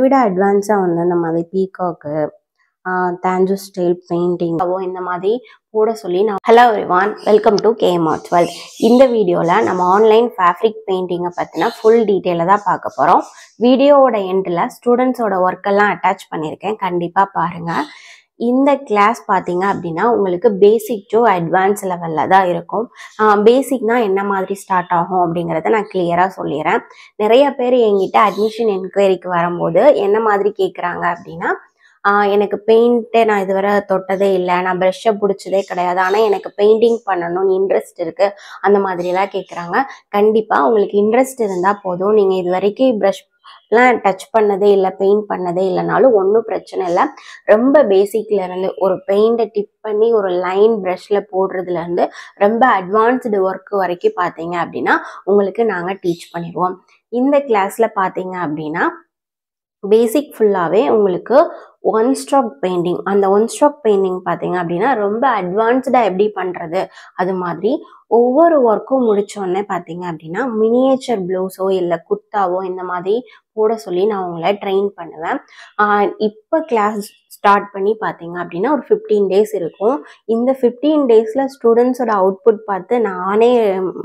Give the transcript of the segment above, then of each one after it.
விட அட்வான்ஸா வந்து இந்த மாதிரி பீகாக்கு தாஞ்சூ ஸ்டைல் பெயிண்டிங் இந்த மாதிரி போட சொல்லி நான் hello everyone, welcome to KM Arts World. இந்த வீடியோவில் நம்ம ஆன்லைன் ஃபேப்ரிக் பெயிண்டிங்கை பற்றின ஃபுல் டீட்டெயிலை தான் பார்க்க போகிறோம். வீடியோவோட எண்டில் ஸ்டூடெண்ட்ஸோட ஒர்க்கெல்லாம் அட்டாச் பண்ணியிருக்கேன், கண்டிப்பாக பாருங்கள். இந்த கிளாஸ் பார்த்தீங்க அப்படின்னா உங்களுக்கு பேசிக் டு அட்வான்ஸ் லெவலில் தான் இருக்கும். பேசிக்னா என்ன மாதிரி ஸ்டார்ட் ஆகும் அப்படிங்கிறத நான் கிளியராக சொல்லிடுறேன். நிறைய பேர் என்கிட்ட அட்மிஷன் என்கொயரிக்கு வரும்போது என்ன மாதிரி கேட்குறாங்க அப்படின்னா, எனக்கு பெயிண்ட்டை நான் இதுவரை தொட்டதே இல்லை, நான் ப்ரெஷ்ஷை பிடிச்சதே கிடையாது, ஆனால் எனக்கு பெயிண்டிங் பண்ணணும்னு இன்ட்ரெஸ்ட் இருக்குது, அந்த மாதிரிலாம் கேட்குறாங்க. கண்டிப்பாக உங்களுக்கு இன்ட்ரெஸ்ட் இருந்தால் போதும். நீங்கள் இது வரைக்கும் ப்ரஷ்லாம் டச் பண்ணதே இல்லை, பெயிண்ட் பண்ணதே இல்லைனாலும் ஒன்றும் பிரச்சனை இல்லை. ரொம்ப பேசிக்லேருந்து ஒரு பெயிண்டை டிப் பண்ணி ஒரு லைன் ப்ரஷ்ஷில் போடுறதுலேருந்து ரொம்ப அட்வான்ஸ்டு ஒர்க்கு வரைக்கும் பார்த்தீங்க அப்படின்னா உங்களுக்கு நாங்கள் டீச் பண்ணிடுவோம். இந்த கிளாஸில் பார்த்தீங்க அப்படின்னா பேசிக் ஃபுல்லாகவே உங்களுக்கு ஒன் ஸ்ட்ரோக் பெயிண்டிங், அந்த ஒன் ஸ்ட்ரோக் பெயிண்டிங் பார்த்தீங்க அப்படின்னா ரொம்ப அட்வான்ஸ்டாக எப்படி பண்ணுறது, அது மாதிரி ஒவ்வொரு ஒர்க்கும் முடித்தோடனே பார்த்தீங்க அப்படின்னா மினியேச்சர் ப்ளவுஸோ இல்லை குர்த்தாவோ இந்த மாதிரி போட சொல்லி நான் உங்களை ட்ரெயின் பண்ணுவேன். இப்போ கிளாஸ் ஸ்டார்ட் பண்ணி பார்த்தீங்க அப்படின்னா ஒரு 15 days இருக்கும். இந்த 15 daysல ஸ்டூடெண்ட்ஸோட அவுட்புட் பார்த்து நானே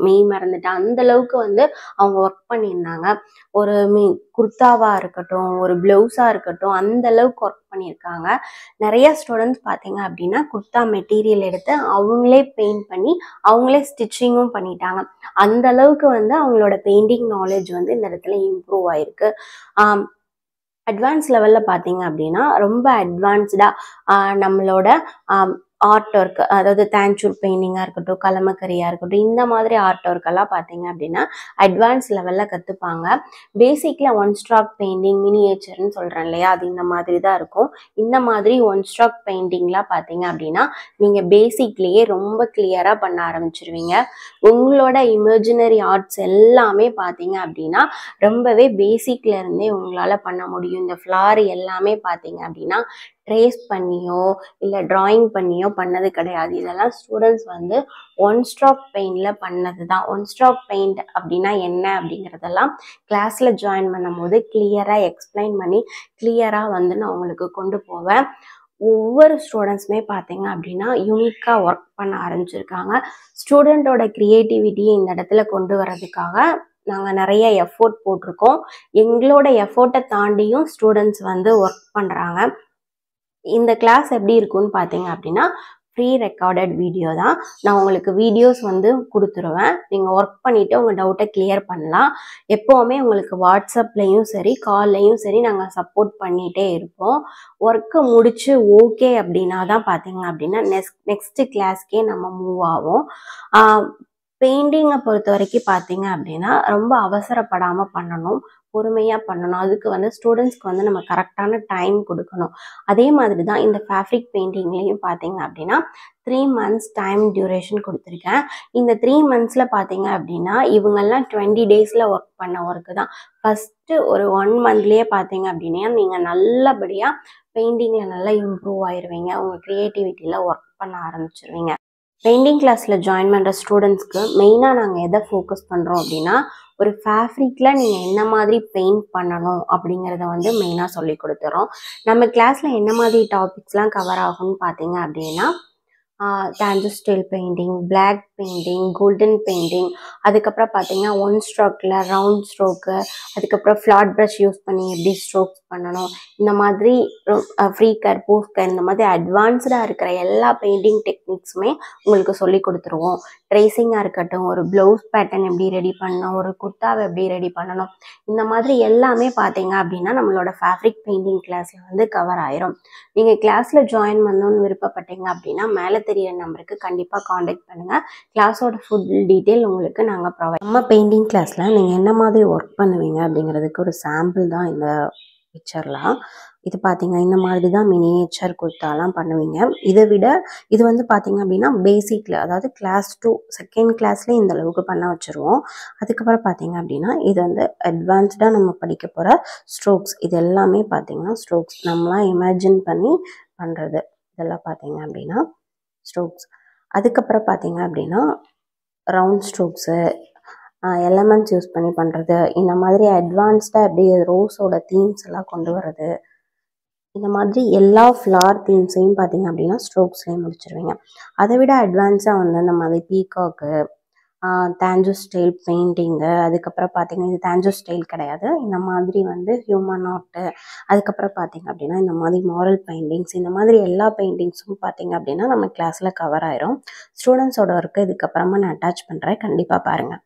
மெய் மறந்துட்டேன். அந்தளவுக்கு வந்து அவங்க ஒர்க் பண்ணியிருந்தாங்க. ஒரு குர்த்தாவாக இருக்கட்டும், ஒரு ப்ளவுஸாக இருக்கட்டும், அந்த அளவுக்கு ஒர்க் பண்ணியிருக்காங்க. நிறைய ஸ்டூடெண்ட்ஸ் பார்த்தீங்க அப்படின்னா குர்த்தா மெட்டீரியல் எடுத்து அவங்களே பெயிண்ட் பண்ணி அவங்களே ஸ்டிச்சிங்கும் பண்ணிட்டாங்க. அந்த அளவுக்கு வந்து அவங்களோட பெயிண்டிங் நாலேஜ் வந்து இந்த இடத்துல இம்ப்ரூவ் ஆயிருக்கு. அட்வான்ஸ் லெவலில் பார்த்தீங்க அப்படின்னா ரொம்ப அட்வான்ஸ்டாக நம்மளோட ஆர்ட் ஒர்க், அதாவது தாஞ்சூர் பெயிண்டிங்காக இருக்கட்டும், கலமக்கரியாக இருக்கட்டும், இந்த மாதிரி ஆர்ட் ஒர்க்கெல்லாம் பார்த்தீங்க அப்படின்னா அட்வான்ஸ் லெவலில் கற்றுப்பாங்க. பேசிக்கில் ஒன் ஸ்ட்ராக் பெயிண்டிங், மினியேச்சர்னு சொல்கிறேன் இல்லையா, அது இந்த மாதிரி தான் இருக்கும். இந்த மாதிரி ஒன் ஸ்ட்ராக் பெயிண்டிங்லாம் பார்த்தீங்க அப்படின்னா நீங்கள் பேசிக்லேயே ரொம்ப கிளியராக பண்ண ஆரம்பிச்சிருவீங்க. உங்களோட இமேஜினரி ஆர்ட்ஸ் எல்லாமே பார்த்தீங்க அப்படின்னா ரொம்பவே பேசிக்லேருந்தே உங்களால் பண்ண முடியும். இந்த ஃப்ளார் எல்லாமே பார்த்தீங்க அப்படின்னா ட்ரேஸ் பண்ணியோ இல்லை ட்ராயிங் பண்ணியோ பண்ணது கிடையாது. இதெல்லாம் ஸ்டூடெண்ட்ஸ் வந்து ஒன் ஸ்ட்ராக் பெயிண்டில் பண்ணது தான். ஒன் ஸ்ட்ராக் பெயிண்ட் அப்படின்னா என்ன அப்படிங்கிறதெல்லாம் கிளாஸில் ஜாயின் பண்ணும்போது கிளியராக எக்ஸ்பிளைன் பண்ணி கிளியராக வந்து நான் உங்களுக்கு கொண்டு போவேன். ஒவ்வொரு ஸ்டூடெண்ட்ஸுமே பார்த்தீங்க அப்படின்னா யூனிக்காக ஒர்க் பண்ண ஆரம்பிச்சிருக்காங்க. ஸ்டூடெண்ட்டோட க்ரியேட்டிவிட்டியை இந்த இடத்துல கொண்டு வர்றதுக்காக நாங்கள் நிறைய எஃபோர்ட் போட்டிருக்கோம். எங்களோட எஃபோர்ட்டை தாண்டியும் ஸ்டூடெண்ட்ஸ் வந்து ஒர்க் பண்ணுறாங்க. இந்த கிளாஸ் எப்படி இருக்குன்னு பார்த்தீங்க அப்படின்னா ப்ரீ ரெக்கார்டட் வீடியோ தான். நான் உங்களுக்கு வீடியோஸ் வந்து கொடுத்துருவேன். நீங்கள் ஒர்க் பண்ணிவிட்டு உங்கள் டவுட்டை கிளியர் பண்ணலாம். எப்போவுமே உங்களுக்கு வாட்ஸ்அப்லேயும் சரி கால்லையும் சரி நாங்கள் சப்போர்ட் பண்ணிகிட்டே இருப்போம். ஒர்க்கை முடித்து ஓகே அப்படின்னா தான் பார்த்தீங்க அப்படின்னா நெக்ஸ்ட்டு கிளாஸ்க்கே நம்ம மூவ் ஆகும். பெயிண்டிங்கை பொறுத்த வரைக்கும் பார்த்தீங்க அப்படின்னா ரொம்ப அவசரப்படாமல் பண்ணணும், பொறுமையாக பண்ணணும். அதுக்கு வந்து ஸ்டூடெண்ட்ஸ்க்கு வந்து நம்ம கரெக்டான டைம் கொடுக்கணும். அதே மாதிரி தான் இந்த ஃபேப்ரிக் பெயிண்டிங்லேயும் பார்த்தீங்க அப்படின்னா 3 months டைம் டியூரேஷன் கொடுத்துருக்கேன். இந்த 3 monthsல பார்த்தீங்க அப்படின்னா இவங்கெல்லாம் 20 daysல ஒர்க் பண்ண ஒர்க்கு தான். ஃபஸ்ட்டு ஒரு 1 monthலேயே பார்த்தீங்க அப்படின்னா நீங்கள் நல்லபடியாக பெயிண்டிங்கில் நல்லா இம்ப்ரூவ் ஆயிடுவீங்க. உங்கள் க்ரியேட்டிவிட்டியில் ஒர்க் பண்ண ஆரம்பிச்சிருவீங்க. பெயிண்டிங் கிளாஸில் ஜாயின் பண்ணுற ஸ்டூடெண்ட்ஸ்க்கு மெயினாக நாங்கள் எதை ஃபோக்கஸ் பண்ணுறோம் அப்படின்னா ஒரு ஃபேப்ரிக்கில் நீங்கள் என்ன மாதிரி பெயிண்ட் பண்ணணும் அப்படிங்கிறத வந்து மெயினாக சொல்லி கொடுத்துறோம். நம்ம கிளாஸில் என்ன மாதிரி டாபிக்ஸ்லாம் கவர் ஆகும்னு பார்த்தீங்க அப்படின்னா Tanjore style painting, black painting, golden painting, அதுக்கப்புறம் பார்த்தீங்கன்னா ஒன் ஸ்ட்ரோக்கில் ரவுண்ட் ஸ்ட்ரோக்கு, அதுக்கப்புறம் ஃப்ளாட் ப்ரஷ் யூஸ் பண்ணி எப்படி ஸ்ட்ரோக்ஸ் பண்ணணும், இந்த மாதிரி ஃப்ரீ கர், போஸ்ட் கர், இந்த மாதிரி அட்வான்ஸ்டாக இருக்கிற எல்லா பெயிண்டிங் டெக்னிக்ஸுமே உங்களுக்கு சொல்லி கொடுத்துருவோம். ட்ரேசிங்காக இருக்கட்டும், ஒரு ப்ளவுஸ் பேட்டர்ன் எப்படி ரெடி பண்ணணும், ஒரு குர்த்தாவை எப்படி ரெடி பண்ணணும், இந்த மாதிரி எல்லாமே பார்த்தீங்க அப்படின்னா நம்மளோட ஃபேப்ரிக் பெயிண்டிங் கிளாஸில் வந்து கவர் ஆயிரும். நீங்கள் கிளாஸில் ஜாயின் பண்ணணும்னு விருப்பப்பட்டீங்க அப்படின்னா மேலே தெரியிற நம்பருக்கு கண்டிப்பாக காண்டாக்ட் பண்ணுங்கள். கிளாஸோட ஃபுல் டீட்டெயில் உங்களுக்கு நாங்கள் ப்ரொவைட். நம்ம பெயிண்டிங் கிளாஸில் நீங்கள் என்ன மாதிரி ஒர்க் பண்ணுவீங்க அப்படிங்கிறதுக்கு ஒரு சாம்பிள் தான் இந்த பிக்சர்லாம். இது பார்த்தீங்க இந்த மாதிரி தான் மினியேச்சர் குர்த்தாலாம் பண்ணுவீங்க. இதை விட இது வந்து பார்த்தீங்க அப்படின்னா பேசிக்கில், அதாவது கிளாஸ் 2 செகண்ட் கிளாஸ்லேயே இந்த அளவுக்கு பண்ண வச்சுருவோம். அதுக்கப்புறம் பார்த்தீங்க அப்படின்னா இது வந்து அட்வான்ஸ்டாக நம்ம படிக்க போகிற ஸ்ட்ரோக்ஸ். இது எல்லாமே பார்த்தீங்கன்னா ஸ்ட்ரோக்ஸ் நம்மளாம் இமேஜின் பண்ணி பண்ணுறது. இதெல்லாம் பார்த்தீங்க அப்படின்னா ஸ்ட்ரோக்ஸ். அதுக்கப்புறம் பார்த்தீங்க அப்படின்னா ரவுண்ட் ஸ்ட்ரோக்ஸு, எலமெண்ட்ஸ் யூஸ் பண்ணி பண்ணுறது, இந்த மாதிரி அட்வான்ஸ்டாக அப்படியே ரோஸோட தீம்ஸ் எல்லாம் கொண்டு வர்றது, இந்த மாதிரி எல்லா ஃப்ளார் தீம்ஸையும் பார்த்தீங்க அப்படின்னா ஸ்ட்ரோக்ஸ்லேயே முடிச்சிருவீங்க. அதை விட அட்வான்ஸாக வந்து இந்த மாதிரி பீகாக்கு, தாஞ்சூ ஸ்டைல் பெயிண்டிங்கு, அதுக்கப்புறம் பார்த்தீங்கன்னா இது தாஞ்சூ ஸ்டைல் கிடையாது, இந்த மாதிரி வந்து ஹியூமன் ஆர்ட்டு, அதுக்கப்புறம் பார்த்தீங்க அப்படின்னா இந்த மாதிரி மாரல் பெயிண்டிங்ஸ், இந்த மாதிரி எல்லா பெயிண்டிங்ஸும் பார்த்தீங்க அப்படின்னா நம்ம கிளாஸில் கவர் ஆயிரும். ஸ்டூடெண்ட்ஸோட ஒர்க்கு இதுக்கப்புறமா நான் அட்டாச் பண்ணுறேன், கண்டிப்பாக பாருங்கள்.